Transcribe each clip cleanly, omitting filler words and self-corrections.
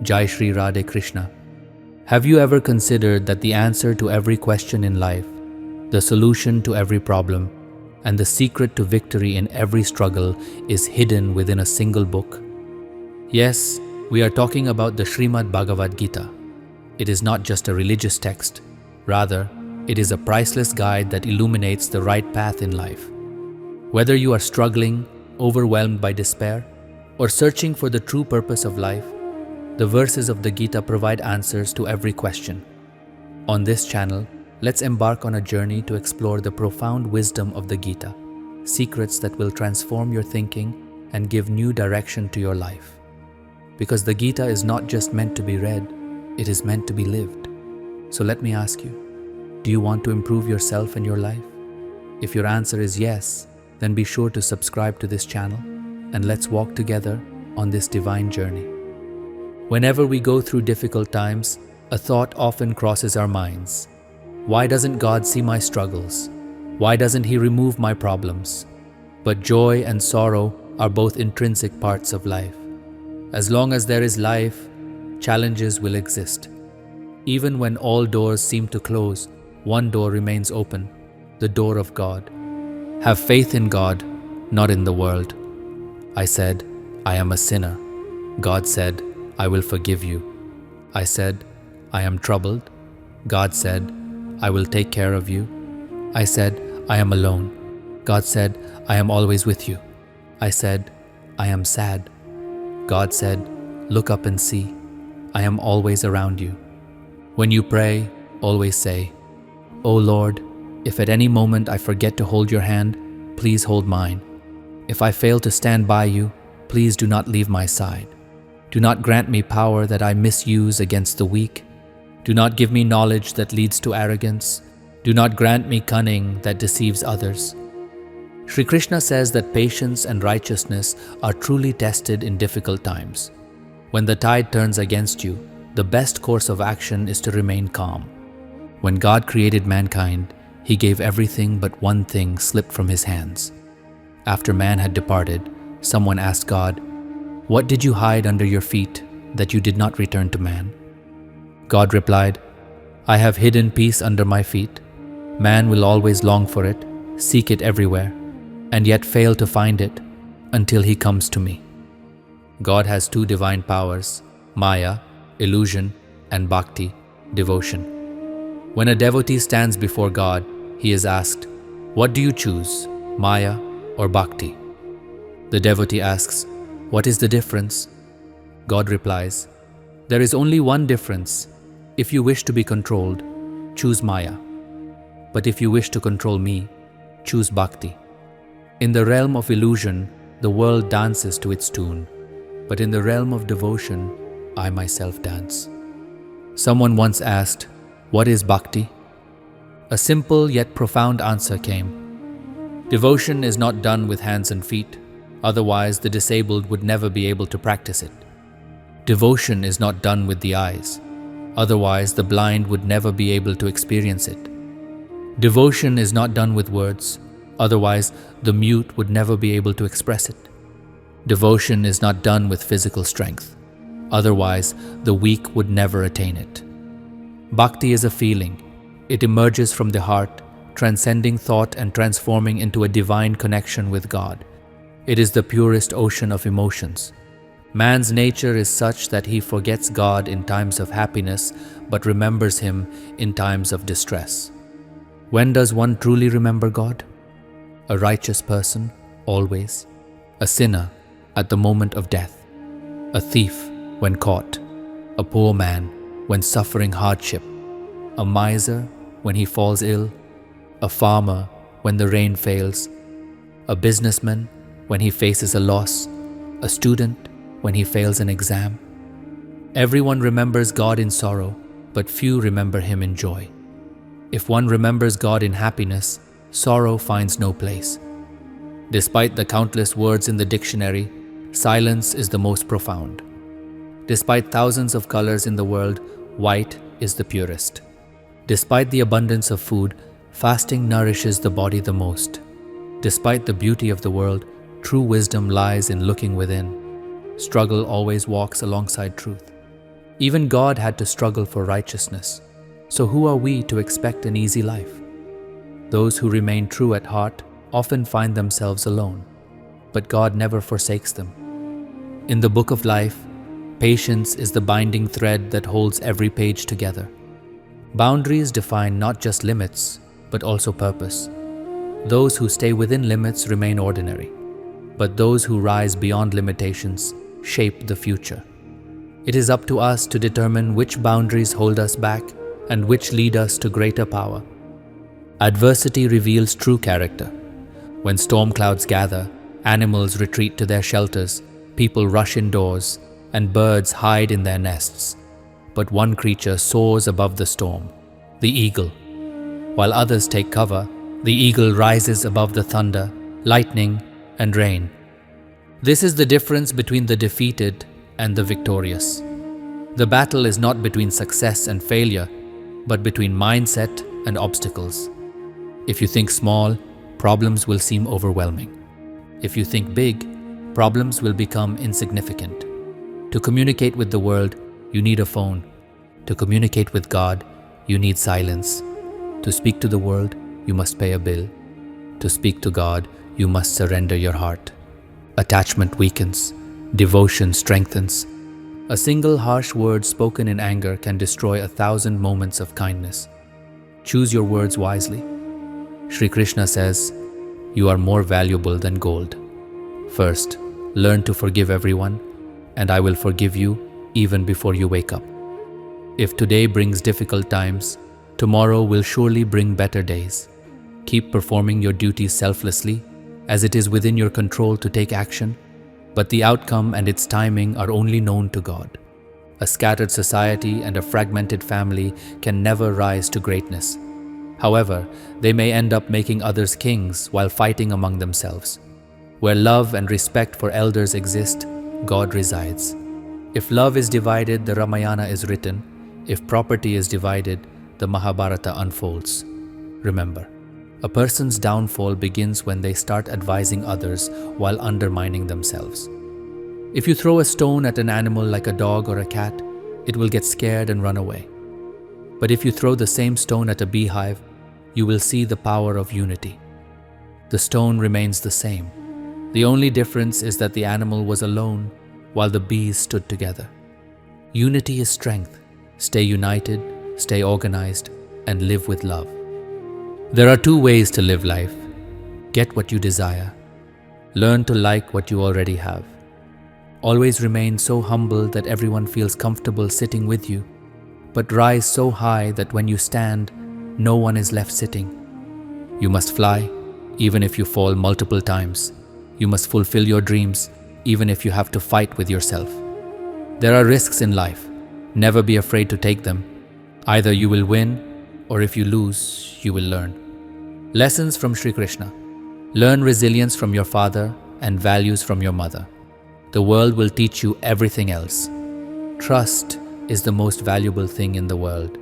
Jai Shri Radhe Krishna. Have you ever considered that the answer to every question in life, the solution to every problem, and the secret to victory in every struggle is hidden within a single book? Yes, we are talking about the Srimad Bhagavad Gita. It is not just a religious text. Rather, it is a priceless guide that illuminates the right path in life. Whether you are struggling, overwhelmed by despair, or searching for the true purpose of life, the verses of the Gita provide answers to every question. On this channel, let's embark on a journey to explore the profound wisdom of the Gita, secrets that will transform your thinking and give new direction to your life. Because the Gita is not just meant to be read, it is meant to be lived. So let me ask you, do you want to improve yourself and your life? If your answer is yes, then be sure to subscribe to this channel and let's walk together on this divine journey. Whenever we go through difficult times, a thought often crosses our minds. Why doesn't God see my struggles? Why doesn't He remove my problems? But joy and sorrow are both intrinsic parts of life. As long as there is life, challenges will exist. Even when all doors seem to close, one door remains open, the door of God. Have faith in God, not in the world. I said, I am a sinner. God said, I will forgive you. I said, I am troubled. God said, I will take care of you. I said, I am alone. God said, I am always with you. I said, I am sad. God said, look up and see. I am always around you. When you pray, always say, O Lord, if at any moment I forget to hold your hand, please hold mine. If I fail to stand by you, please do not leave my side. Do not grant me power that I misuse against the weak. Do not give me knowledge that leads to arrogance. Do not grant me cunning that deceives others. Shri Krishna says that patience and righteousness are truly tested in difficult times. When the tide turns against you, the best course of action is to remain calm. When God created mankind, He gave everything but one thing slipped from His hands. After man had departed, someone asked God, what did you hide under your feet that you did not return to man? God replied, I have hidden peace under my feet. Man will always long for it, seek it everywhere, and yet fail to find it until he comes to me. God has two divine powers, Maya, illusion, and Bhakti, devotion. When a devotee stands before God, he is asked, what do you choose, Maya or Bhakti? The devotee asks, what is the difference? God replies, there is only one difference. If you wish to be controlled, choose Maya. But if you wish to control me, choose Bhakti. In the realm of illusion, the world dances to its tune. But in the realm of devotion, I myself dance. Someone once asked, what is Bhakti? A simple yet profound answer came. Devotion is not done with hands and feet, otherwise the disabled would never be able to practice it. Devotion is not done with the eyes, otherwise the blind would never be able to experience it. Devotion is not done with words, otherwise the mute would never be able to express it. Devotion is not done with physical strength, otherwise the weak would never attain it. Bhakti is a feeling. It emerges from the heart, transcending thought and transforming into a divine connection with God. It is the purest ocean of emotions. Man's nature is such that he forgets God in times of happiness, but remembers Him in times of distress. When does one truly remember God? A righteous person, always. A sinner, at the moment of death. A thief, when caught. A poor man, when suffering hardship. A miser, when he falls ill. A farmer, when the rain fails. A businessman, when he faces a loss. A student, when he fails an exam. Everyone remembers God in sorrow, but few remember Him in joy. If one remembers God in happiness, sorrow finds no place. Despite the countless words in the dictionary, silence is the most profound. Despite thousands of colors in the world, white is the purest. Despite the abundance of food, fasting nourishes the body the most. Despite the beauty of the world, true wisdom lies in looking within. Struggle always walks alongside truth. Even God had to struggle for righteousness. So who are we to expect an easy life? Those who remain true at heart often find themselves alone, but God never forsakes them. In the book of life, patience is the binding thread that holds every page together. Boundaries define not just limits, but also purpose. Those who stay within limits remain ordinary, but those who rise beyond limitations shape the future. It is up to us to determine which boundaries hold us back and which lead us to greater power. Adversity reveals true character. When storm clouds gather, animals retreat to their shelters, people rush indoors, and birds hide in their nests. But one creature soars above the storm, the eagle. While others take cover, the eagle rises above the thunder, lightning, and rain. This is the difference between the defeated and the victorious. The battle is not between success and failure, but between mindset and obstacles. If you think small, problems will seem overwhelming. If you think big, problems will become insignificant. To communicate with the world, you need a phone. To communicate with God, you need silence. To speak to the world, you must pay a bill. To speak to God, you must surrender your heart. Attachment weakens, devotion strengthens. A single harsh word spoken in anger can destroy 1,000 moments of kindness. Choose your words wisely. Shri Krishna says, "You are more valuable than gold." First, learn to forgive everyone, and I will forgive you even before you wake up. If today brings difficult times, tomorrow will surely bring better days. Keep performing your duties selflessly, as it is within your control to take action, but the outcome and its timing are only known to God. A scattered society and a fragmented family can never rise to greatness. However, they may end up making others kings while fighting among themselves. Where love and respect for elders exist, God resides. If love is divided, the Ramayana is written. If property is divided, the Mahabharata unfolds. Remember, a person's downfall begins when they start advising others while undermining themselves. If you throw a stone at an animal like a dog or a cat, it will get scared and run away. But if you throw the same stone at a beehive, you will see the power of unity. The stone remains the same. The only difference is that the animal was alone while the bees stood together. Unity is strength. Stay united, stay organized, and live with love. There are two ways to live life. Get what you desire. Learn to like what you already have. Always remain so humble that everyone feels comfortable sitting with you, but rise so high that when you stand, no one is left sitting. You must fly, even if you fall multiple times. You must fulfill your dreams, even if you have to fight with yourself. There are risks in life. Never be afraid to take them. Either you will win, or if you lose, you will learn. Lessons from Shri Krishna. Learn resilience from your father and values from your mother. The world will teach you everything else. Trust is the most valuable thing in the world.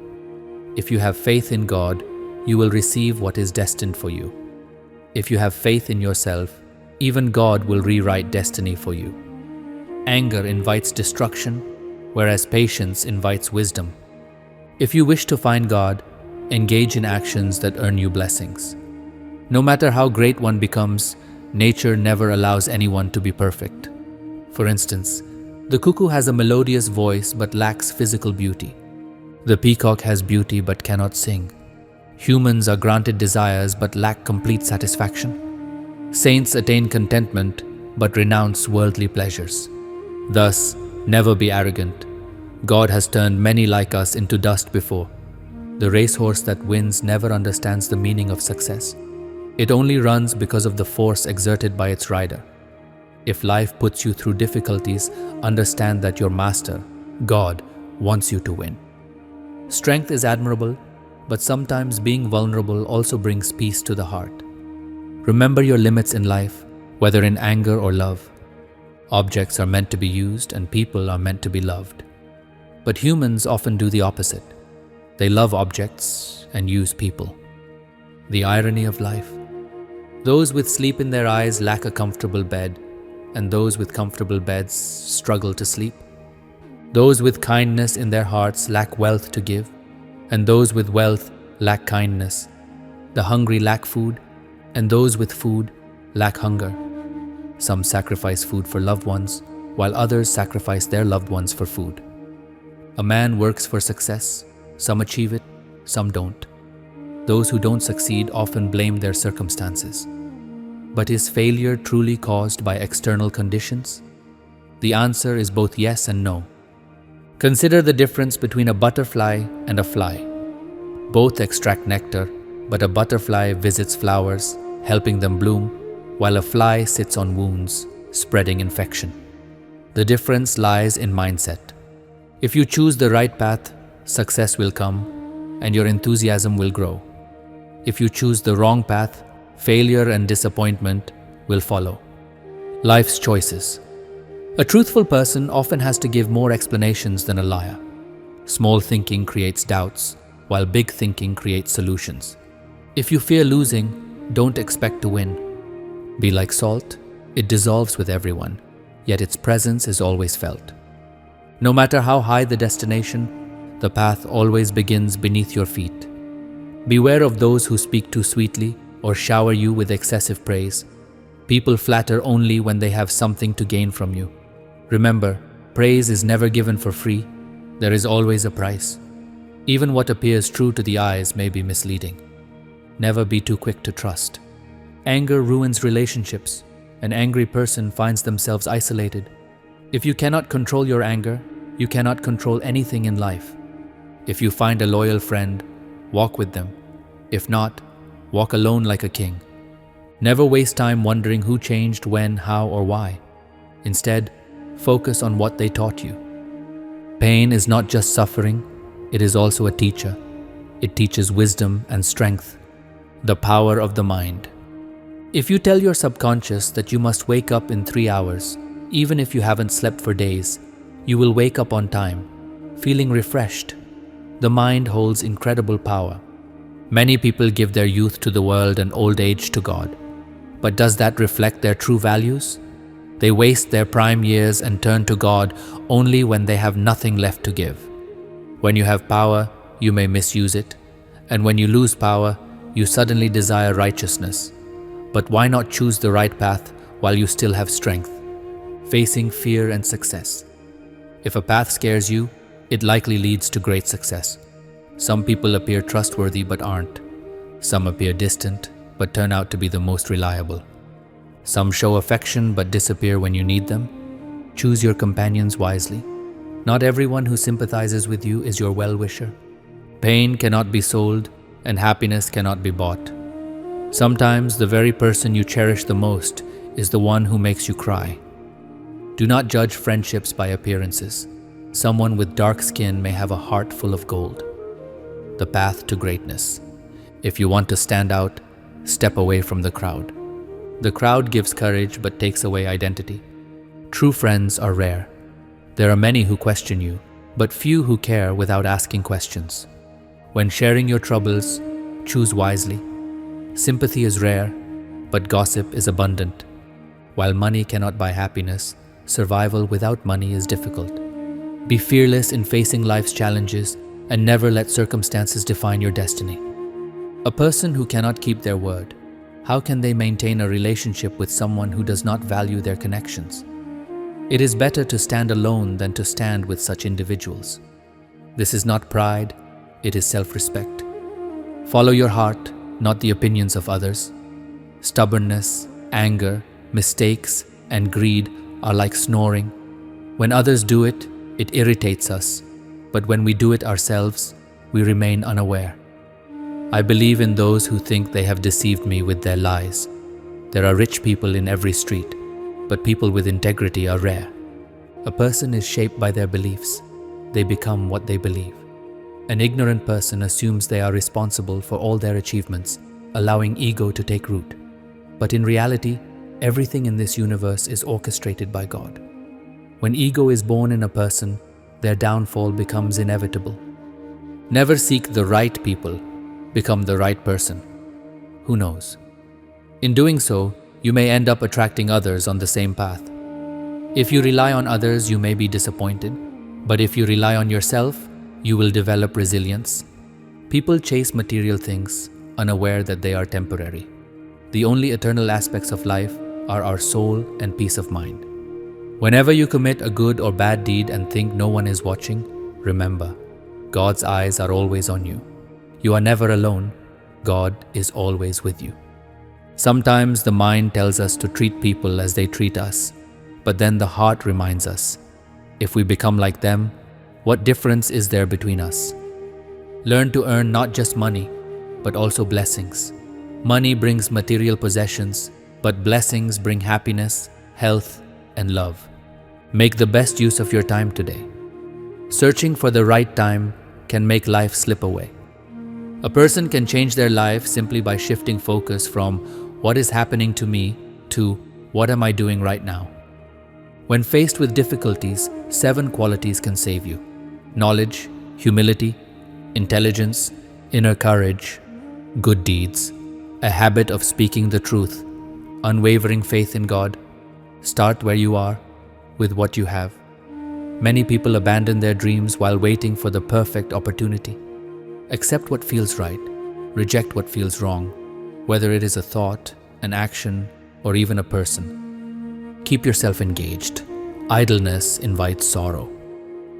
If you have faith in God, you will receive what is destined for you. If you have faith in yourself, even God will rewrite destiny for you. Anger invites destruction, whereas patience invites wisdom. If you wish to find God, engage in actions that earn you blessings. No matter how great one becomes, nature never allows anyone to be perfect. For instance, the cuckoo has a melodious voice but lacks physical beauty. The peacock has beauty but cannot sing. Humans are granted desires but lack complete satisfaction. Saints attain contentment but renounce worldly pleasures. Thus, never be arrogant. God has turned many like us into dust before. The racehorse that wins never understands the meaning of success. It only runs because of the force exerted by its rider. If life puts you through difficulties, understand that your master, God, wants you to win. Strength is admirable, but sometimes being vulnerable also brings peace to the heart. Remember your limits in life, whether in anger or love. Objects are meant to be used and people are meant to be loved. But humans often do the opposite. They love objects and use people. The irony of life. Those with sleep in their eyes lack a comfortable bed, and those with comfortable beds struggle to sleep. Those with kindness in their hearts lack wealth to give, and those with wealth lack kindness. The hungry lack food, and those with food lack hunger. Some sacrifice food for loved ones, while others sacrifice their loved ones for food. A man works for success. Some achieve it, some don't. Those who don't succeed often blame their circumstances. But is failure truly caused by external conditions? The answer is both yes and no. Consider the difference between a butterfly and a fly. Both extract nectar, but a butterfly visits flowers, helping them bloom, while a fly sits on wounds, spreading infection. The difference lies in mindset. If you choose the right path, success will come, and your enthusiasm will grow. If you choose the wrong path, failure and disappointment will follow. Life's choices. A truthful person often has to give more explanations than a liar. Small thinking creates doubts, while big thinking creates solutions. If you fear losing, don't expect to win. Be like salt, it dissolves with everyone, yet its presence is always felt. No matter how high the destination, the path always begins beneath your feet. Beware of those who speak too sweetly or shower you with excessive praise. People flatter only when they have something to gain from you. Remember, praise is never given for free. There is always a price. Even what appears true to the eyes may be misleading. Never be too quick to trust. Anger ruins relationships. An angry person finds themselves isolated. If you cannot control your anger, you cannot control anything in life. If you find a loyal friend, walk with them. If not, walk alone like a king. Never waste time wondering who changed when, how, or why. Instead, focus on what they taught you. Pain is not just suffering, it is also a teacher. It teaches wisdom and strength, the power of the mind. If you tell your subconscious that you must wake up in 3 hours, even if you haven't slept for days, you will wake up on time, feeling refreshed. The mind holds incredible power. Many people give their youth to the world and old age to God. But does that reflect their true values? They waste their prime years and turn to God only when they have nothing left to give. When you have power, you may misuse it, and when you lose power, you suddenly desire righteousness. But why not choose the right path while you still have strength? Facing fear and success. If a path scares you, it likely leads to great success. Some people appear trustworthy but aren't. Some appear distant but turn out to be the most reliable. Some show affection but disappear when you need them. Choose your companions wisely. Not everyone who sympathizes with you is your well-wisher. Pain cannot be sold and happiness cannot be bought. Sometimes the very person you cherish the most is the one who makes you cry. Do not judge friendships by appearances. Someone with dark skin may have a heart full of gold. The path to greatness. If you want to stand out, step away from the crowd. The crowd gives courage but takes away identity. True friends are rare. There are many who question you, but few who care without asking questions. When sharing your troubles, choose wisely. Sympathy is rare, but gossip is abundant. While money cannot buy happiness, survival without money is difficult. Be fearless in facing life's challenges and never let circumstances define your destiny. A person who cannot keep their word, how can they maintain a relationship with someone who does not value their connections? It is better to stand alone than to stand with such individuals. This is not pride, it is self-respect. Follow your heart, not the opinions of others. Stubbornness, anger, mistakes, and greed are like snoring. When others do it, it irritates us, but when we do it ourselves, we remain unaware. I believe in those who think they have deceived me with their lies. There are rich people in every street, but people with integrity are rare. A person is shaped by their beliefs. They become what they believe. An ignorant person assumes they are responsible for all their achievements, allowing ego to take root. But in reality, everything in this universe is orchestrated by God. When ego is born in a person, their downfall becomes inevitable. Never seek the right people, become the right person. Who knows? In doing so, you may end up attracting others on the same path. If you rely on others, you may be disappointed, But if you rely on yourself, you will develop resilience. People chase material things, unaware that they are temporary. The only eternal aspects of life are our soul and peace of mind. Whenever you commit a good or bad deed and think no one is watching, remember, God's eyes are always on you. You are never alone. God is always with you. Sometimes the mind tells us to treat people as they treat us, but then the heart reminds us, if we become like them, what difference is there between us? Learn to earn not just money, but also blessings. Money brings material possessions, but blessings bring happiness, health, and love. Make the best use of your time today. Searching for the right time can make life slip away. A person can change their life simply by shifting focus from what is happening to me to what am I doing right now. When faced with difficulties, 7 qualities can save you: knowledge, humility, intelligence, inner courage, good deeds, a habit of speaking the truth, unwavering faith in God. Start where you are, with what you have. Many people abandon their dreams while waiting for the perfect opportunity. Accept what feels right, reject what feels wrong, whether it is a thought, an action, or even a person. Keep yourself engaged. Idleness invites sorrow.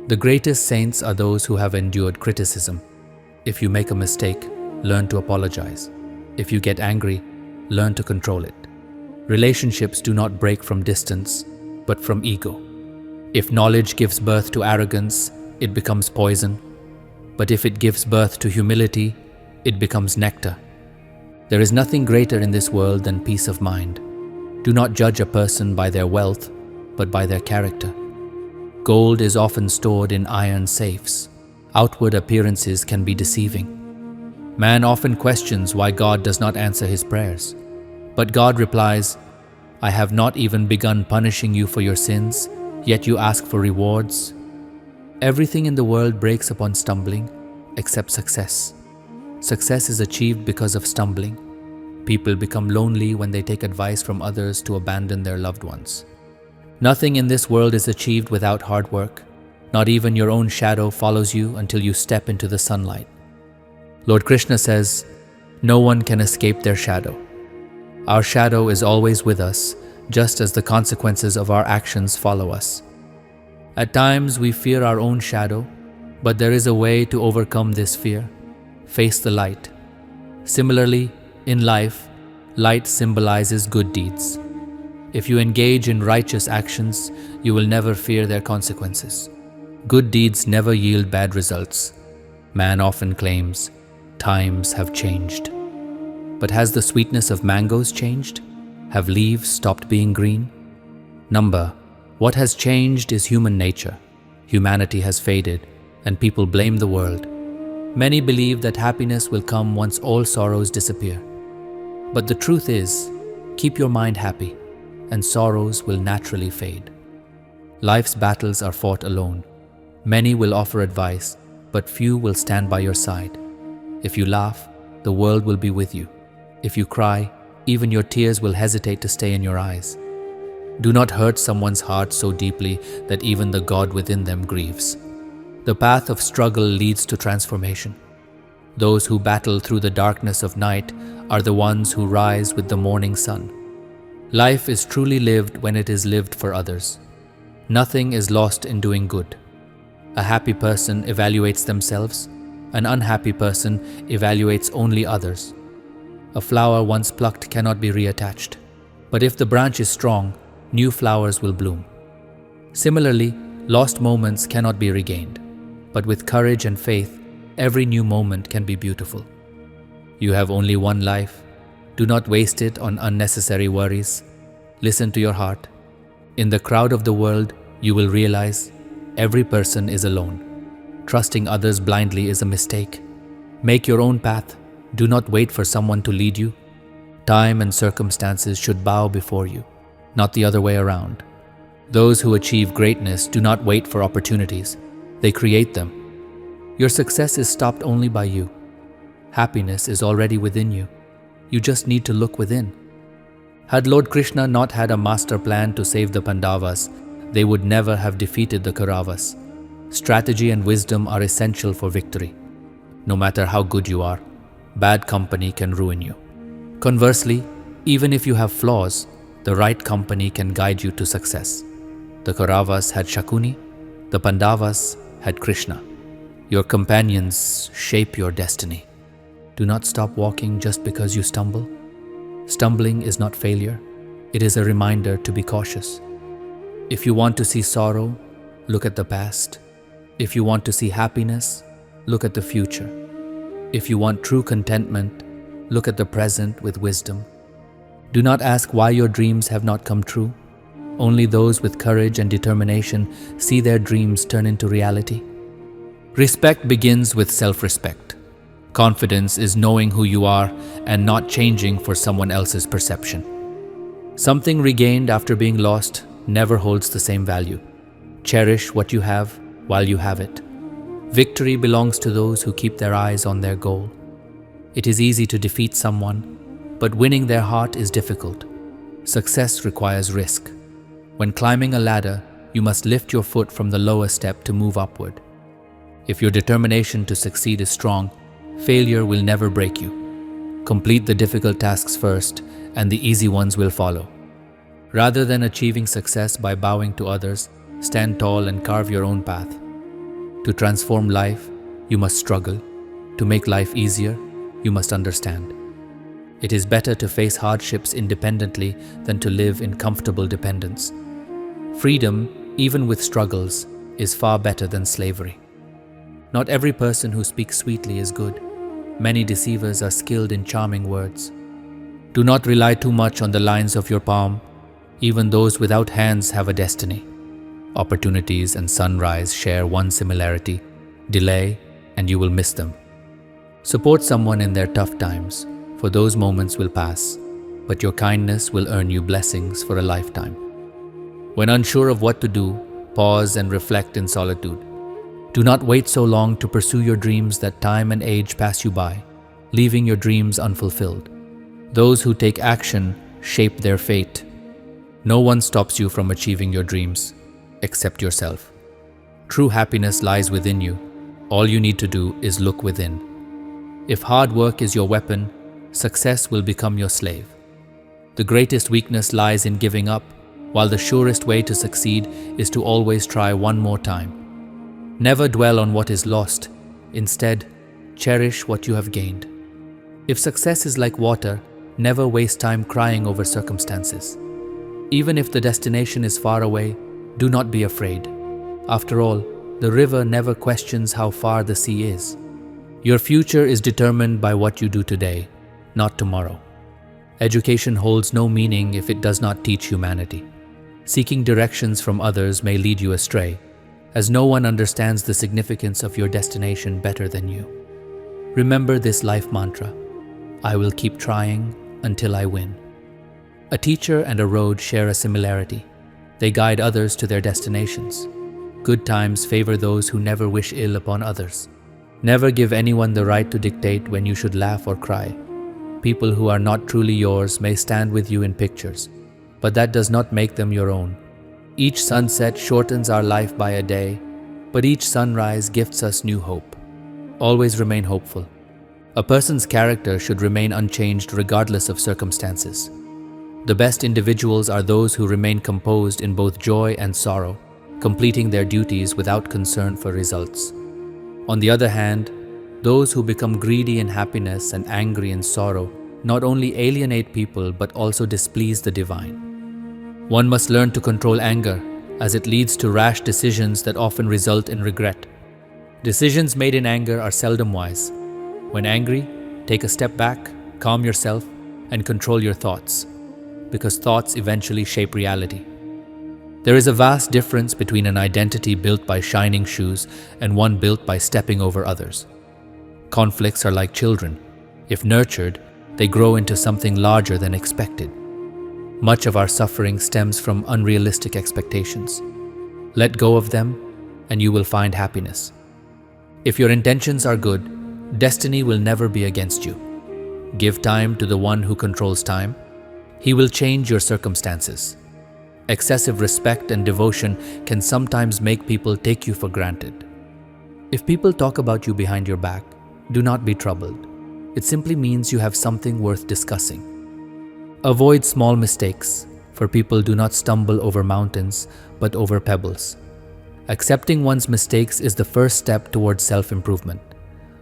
The greatest saints are those who have endured criticism. If you make a mistake, learn to apologize. If you get angry, learn to control it. Relationships do not break from distance, but from ego. If knowledge gives birth to arrogance, it becomes poison. But if it gives birth to humility, it becomes nectar. There is nothing greater in this world than peace of mind. Do not judge a person by their wealth, but by their character. Gold is often stored in iron safes. Outward appearances can be deceiving. Man often questions why God does not answer his prayers. But God replies, I have not even begun punishing you for your sins, yet you ask for rewards. Everything in the world breaks upon stumbling, except success. Success is achieved because of stumbling. People become lonely when they take advice from others to abandon their loved ones. Nothing in this world is achieved without hard work. Not even your own shadow follows you until you step into the sunlight. Lord Krishna says, no one can escape their shadow. Our shadow is always with us, just as the consequences of our actions follow us. At times we fear our own shadow, but there is a way to overcome this fear. Face the light. Similarly, in life, light symbolizes good deeds. If you engage in righteous actions, you will never fear their consequences. Good deeds never yield bad results. Man often claims, times have changed. But has the sweetness of mangoes changed? Have leaves stopped being green? Number, what has changed is human nature. Humanity has faded, and people blame the world. Many believe that happiness will come once all sorrows disappear. But the truth is, keep your mind happy, and sorrows will naturally fade. Life's battles are fought alone. Many will offer advice, but few will stand by your side. If you laugh, the world will be with you. If you cry, even your tears will hesitate to stay in your eyes. Do not hurt someone's heart so deeply that even the God within them grieves. The path of struggle leads to transformation. Those who battle through the darkness of night are the ones who rise with the morning sun. Life is truly lived when it is lived for others. Nothing is lost in doing good. A happy person evaluates themselves. An unhappy person evaluates only others. A flower once plucked cannot be reattached. But if the branch is strong, new flowers will bloom. Similarly, lost moments cannot be regained. But with courage and faith, every new moment can be beautiful. You have only one life. Do not waste it on unnecessary worries. Listen to your heart. In the crowd of the world, you will realize every person is alone. Trusting others blindly is a mistake. Make your own path. Do not wait for someone to lead you. Time and circumstances should bow before you, not the other way around. Those who achieve greatness do not wait for opportunities. They create them. Your success is stopped only by you. Happiness is already within you. You just need to look within. Had Lord Krishna not had a master plan to save the Pandavas, they would never have defeated the Kauravas. Strategy and wisdom are essential for victory. No matter how good you are, bad company can ruin you. Conversely, even if you have flaws, the right company can guide you to success. The Kauravas had Shakuni, the Pandavas had Krishna. Your companions shape your destiny. Do not stop walking just because you stumble. Stumbling is not failure. It is a reminder to be cautious. If you want to see sorrow, look at the past. If you want to see happiness, look at the future. If you want true contentment, look at the present with wisdom. Do not ask why your dreams have not come true. Only those with courage and determination see their dreams turn into reality. Respect begins with self-respect. Confidence is knowing who you are and not changing for someone else's perception. Something regained after being lost never holds the same value. Cherish what you have while you have it. Victory belongs to those who keep their eyes on their goal. It is easy to defeat someone, but winning their heart is difficult. Success requires risk. When climbing a ladder, you must lift your foot from the lower step to move upward. If your determination to succeed is strong, failure will never break you. Complete the difficult tasks first, and the easy ones will follow. Rather than achieving success by bowing to others, stand tall and carve your own path. To transform life, you must struggle. To make life easier, you must understand. It is better to face hardships independently than to live in comfortable dependence. Freedom, even with struggles, is far better than slavery. Not every person who speaks sweetly is good. Many deceivers are skilled in charming words. Do not rely too much on the lines of your palm. Even those without hands have a destiny. Opportunities and sunrise share one similarity: delay, and you will miss them. Support someone in their tough times, for those moments will pass, but your kindness will earn you blessings for a lifetime. When unsure of what to do, pause and reflect in solitude. Do not wait so long to pursue your dreams that time and age pass you by, leaving your dreams unfulfilled. Those who take action shape their fate. No one stops you from achieving your dreams, except yourself. True happiness lies within you. All you need to do is look within. If hard work is your weapon, success will become your slave. The greatest weakness lies in giving up, while the surest way to succeed is to always try one more time. Never dwell on what is lost. Instead, cherish what you have gained. If success is like water, never waste time crying over circumstances. Even if the destination is far away, do not be afraid. After all, the river never questions how far the sea is. Your future is determined by what you do today, not tomorrow. Education holds no meaning if it does not teach humanity. Seeking directions from others may lead you astray, as no one understands the significance of your destination better than you. Remember this life mantra: I will keep trying until I win. A teacher and a road share a similarity. They guide others to their destinations. Good times favor those who never wish ill upon others. Never give anyone the right to dictate when you should laugh or cry. People who are not truly yours may stand with you in pictures, but that does not make them your own. Each sunset shortens our life by a day, but each sunrise gifts us new hope. Always remain hopeful. A person's character should remain unchanged regardless of circumstances. The best individuals are those who remain composed in both joy and sorrow, completing their duties without concern for results. On the other hand, those who become greedy in happiness and angry in sorrow not only alienate people but also displease the divine. One must learn to control anger, as it leads to rash decisions that often result in regret. Decisions made in anger are seldom wise. When angry, take a step back, calm yourself, and control your thoughts, because thoughts eventually shape reality. There is a vast difference between an identity built by shining shoes and one built by stepping over others. Conflicts are like children. If nurtured, they grow into something larger than expected. Much of our suffering stems from unrealistic expectations. Let go of them, and you will find happiness. If your intentions are good, destiny will never be against you. Give time to the one who controls time. He will change your circumstances. Excessive respect and devotion can sometimes make people take you for granted. If people talk about you behind your back, do not be troubled. It simply means you have something worth discussing. Avoid small mistakes, for people do not stumble over mountains, but over pebbles. Accepting one's mistakes is the first step towards self-improvement.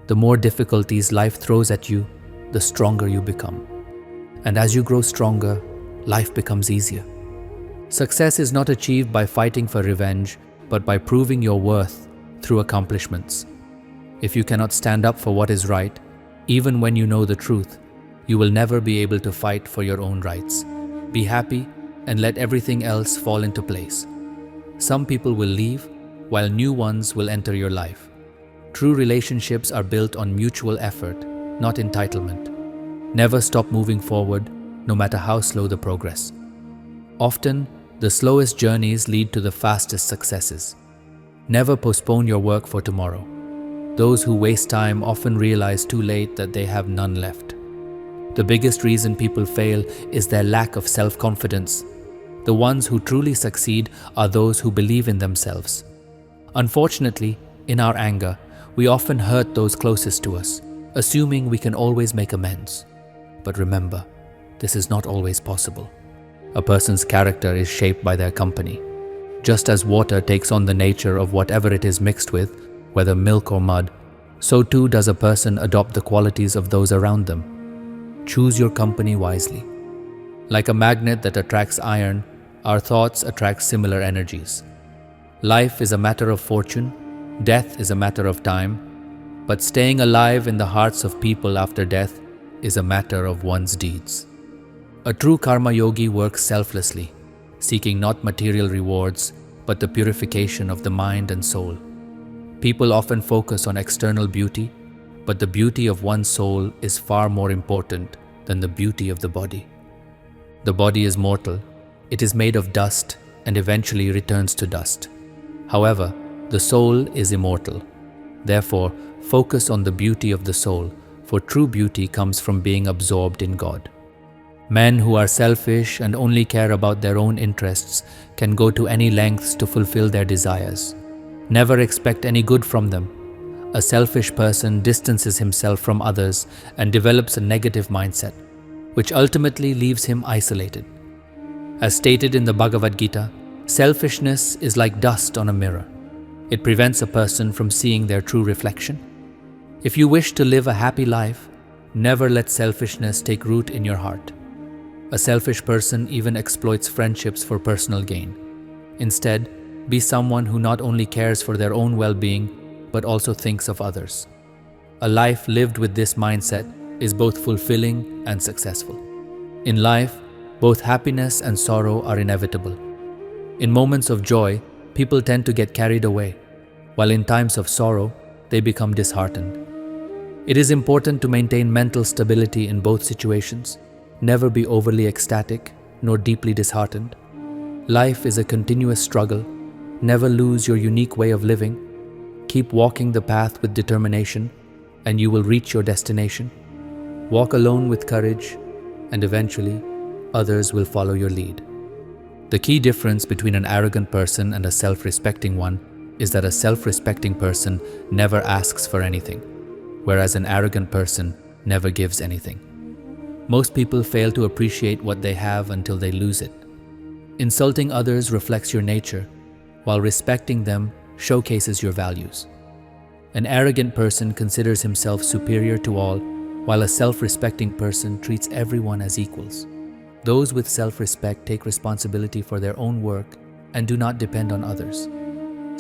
The more difficulties life throws at you, the stronger you become. And as you grow stronger, life becomes easier. Success is not achieved by fighting for revenge, but by proving your worth through accomplishments. If you cannot stand up for what is right, even when you know the truth, you will never be able to fight for your own rights. Be happy and let everything else fall into place. Some people will leave, while new ones will enter your life. True relationships are built on mutual effort, not entitlement. Never stop moving forward, no matter how slow the progress. Often, the slowest journeys lead to the fastest successes. Never postpone your work for tomorrow. Those who waste time often realize too late that they have none left. The biggest reason people fail is their lack of self-confidence. The ones who truly succeed are those who believe in themselves. Unfortunately, in our anger, we often hurt those closest to us, assuming we can always make amends. But remember, this is not always possible. A person's character is shaped by their company. Just as water takes on the nature of whatever it is mixed with, whether milk or mud, so too does a person adopt the qualities of those around them. Choose your company wisely. Like a magnet that attracts iron, our thoughts attract similar energies. Life is a matter of fortune, death is a matter of time, but staying alive in the hearts of people after death is a matter of one's deeds. A true karma yogi works selflessly, seeking not material rewards, but the purification of the mind and soul. People often focus on external beauty, but the beauty of one's soul is far more important than the beauty of the body. The body is mortal, it is made of dust and eventually returns to dust. However, the soul is immortal. Therefore, focus on the beauty of the soul, for true beauty comes from being absorbed in God. Men who are selfish and only care about their own interests can go to any lengths to fulfill their desires. Never expect any good from them. A selfish person distances himself from others and develops a negative mindset, which ultimately leaves him isolated. As stated in the Bhagavad Gita, selfishness is like dust on a mirror. It prevents a person from seeing their true reflection. If you wish to live a happy life, never let selfishness take root in your heart. A selfish person even exploits friendships for personal gain. Instead, be someone who not only cares for their own well-being, but also thinks of others. A life lived with this mindset is both fulfilling and successful. In life, both happiness and sorrow are inevitable. In moments of joy, people tend to get carried away, while in times of sorrow, they become disheartened. It is important to maintain mental stability in both situations. Never be overly ecstatic, nor deeply disheartened. Life is a continuous struggle. Never lose your unique way of living. Keep walking the path with determination, and you will reach your destination. Walk alone with courage, and eventually, others will follow your lead. The key difference between an arrogant person and a self-respecting one is that a self-respecting person never asks for anything, whereas an arrogant person never gives anything. Most people fail to appreciate what they have until they lose it. Insulting others reflects your nature, while respecting them showcases your values. An arrogant person considers himself superior to all, while a self-respecting person treats everyone as equals. Those with self-respect take responsibility for their own work and do not depend on others.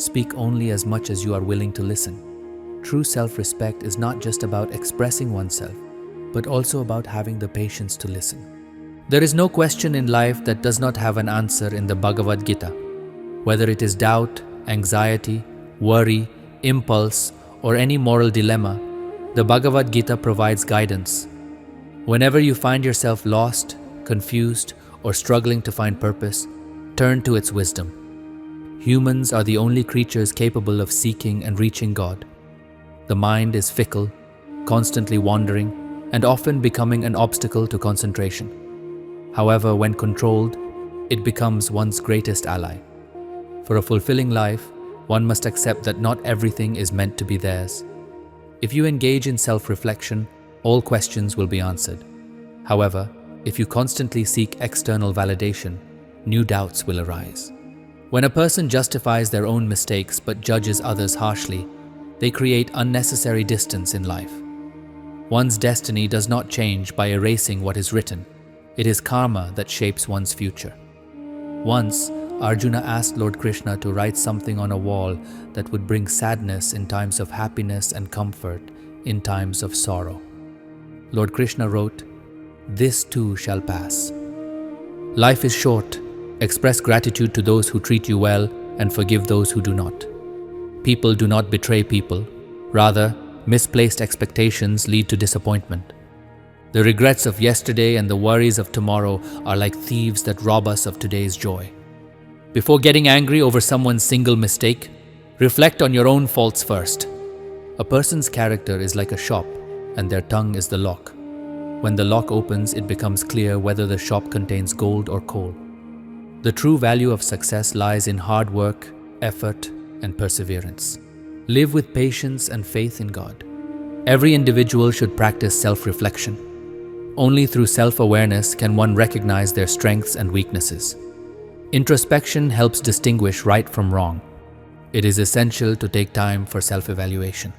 Speak only as much as you are willing to listen. True self-respect is not just about expressing oneself, but also about having the patience to listen. There is no question in life that does not have an answer in the Bhagavad Gita. Whether it is doubt, anxiety, worry, impulse, or any moral dilemma, the Bhagavad Gita provides guidance. Whenever you find yourself lost, confused, or struggling to find purpose, turn to its wisdom. Humans are the only creatures capable of seeking and reaching God. The mind is fickle, constantly wandering, and often becoming an obstacle to concentration. However, when controlled, it becomes one's greatest ally. For a fulfilling life, one must accept that not everything is meant to be theirs. If you engage in self-reflection, all questions will be answered. However, if you constantly seek external validation, new doubts will arise. When a person justifies their own mistakes but judges others harshly, they create unnecessary distance in life. One's destiny does not change by erasing what is written. It is karma that shapes one's future. Once, Arjuna asked Lord Krishna to write something on a wall that would bring sadness in times of happiness and comfort in times of sorrow. Lord Krishna wrote, "This too shall pass." Life is short. Express gratitude to those who treat you well and forgive those who do not. People do not betray people. Rather, misplaced expectations lead to disappointment. The regrets of yesterday and the worries of tomorrow are like thieves that rob us of today's joy. Before getting angry over someone's single mistake, reflect on your own faults first. A person's character is like a shop, and their tongue is the lock. When the lock opens, it becomes clear whether the shop contains gold or coal. The true value of success lies in hard work, effort, and perseverance. Live with patience and faith in God. Every individual should practice self-reflection. Only through self-awareness can one recognize their strengths and weaknesses. Introspection helps distinguish right from wrong. It is essential to take time for self-evaluation.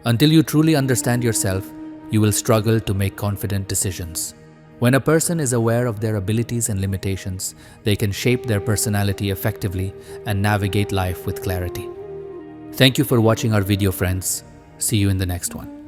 Until you truly understand yourself, you will struggle to make confident decisions. When a person is aware of their abilities and limitations, they can shape their personality effectively and navigate life with clarity. Thank you for watching our video, friends. See you in the next one.